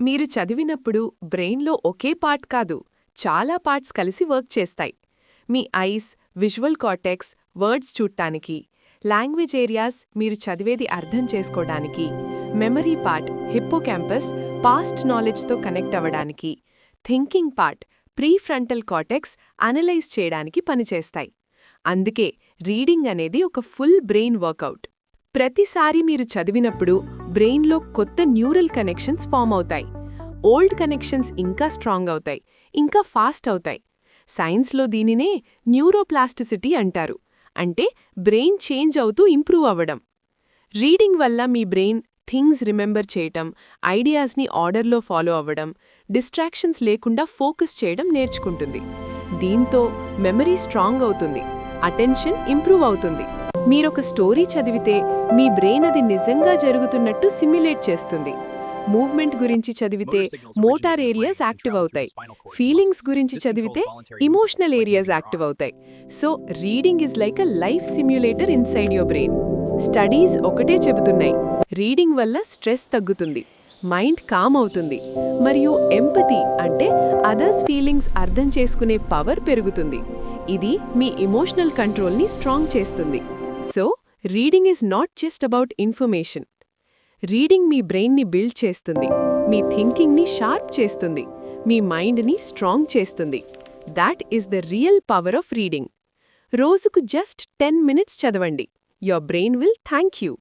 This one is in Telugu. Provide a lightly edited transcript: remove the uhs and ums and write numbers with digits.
మీరు చదివినప్పుడు బ్రెయిన్లో ఒకే పార్ట్ కాదు, చాలా పార్ట్స్ కలిసి వర్క్ చేస్తాయి. మీ ఐస్, విజువల్ కార్టెక్స్, వర్డ్స్ చూడ్డానికి, లాంగ్వేజ్ ఏరియాస్ మీరు చదివేది అర్థం చేసుకోవడానికి, మెమరీ పార్ట్, హిప్పోకాంపస్, పాస్ట్ నాలెడ్జ్తో కనెక్ట్ అవ్వడానికి, thinking part, prefrontal cortex analyse చేయడానికి పనిచేస్తాయి. అందుకే రీడింగ్ అనేది ఒక ఫుల్ బ్రెయిన్ వర్కౌట్. ప్రతిసారి మీరు చదివినప్పుడు బ్రెయిన్లో కొత్త న్యూరల్ కనెక్షన్స్ ఫామ్ అవుతాయి. ఓల్డ్ కనెక్షన్స్ ఇంకా స్ట్రాంగ్ అవుతాయి, ఇంకా ఫాస్ట్ అవుతాయి. సైన్స్లో దీనినే న్యూరోప్లాస్టిసిటీ అంటారు. అంటే బ్రెయిన్ చేంజ్ అవుతూ ఇంప్రూవ్ అవ్వడం. రీడింగ్ వల్ల మీ బ్రెయిన్ థింగ్స్ రిమెంబర్ చేయటం, ఐడియాస్ని ఆర్డర్లో ఫాలో అవ్వడం, డిస్ట్రాక్షన్స్ లేకుండా ఫోకస్ చేయడం నేర్చుకుంటుంది. దీంతో మెమరీ స్ట్రాంగ్ అవుతుంది, అటెన్షన్ ఇంప్రూవ్ అవుతుంది. మీరొక స్టోరీ చదివితే మీ బ్రెయిన్ అది నిజంగా జరుగుతున్నట్టు సిమ్యులేట్ చేస్తుంది. మూవ్మెంట్ గురించి చదివితే మోటార్ ఏరియాస్ యాక్టివ్ అవుతాయి. ఫీలింగ్స్ గురించి చదివితే ఇమోషనల్ ఏరియాస్ యాక్టివ్ అవుతాయి. So reading is like a life simulator inside your brain. Studies ఒకటే చెబుతున్నాయి, రీడింగ్ వల్ల స్ట్రెస్ తగ్గుతుంది, మైండ్ కామ్ అవుతుంది, మరియు ఎంపతి అంటే అదర్స్ ఫీలింగ్స్ అర్థం చేసుకునే పవర్ పెరుగుతుంది. ఇది మీ ఎమోషనల్ కంట్రోల్ని స్ట్రాంగ్ చేస్తుంది. So reading is not just about information. Reading మీ బ్రెయిన్ని బిల్డ్ చేస్తుంది, మీ థింకింగ్ని షార్ప్ చేస్తుంది, మీ మైండ్ని స్ట్రాంగ్ చేస్తుంది. That is the real power of reading. రోజుకు జస్ట్ 10 minutes చదవండి. Your brain will thank you.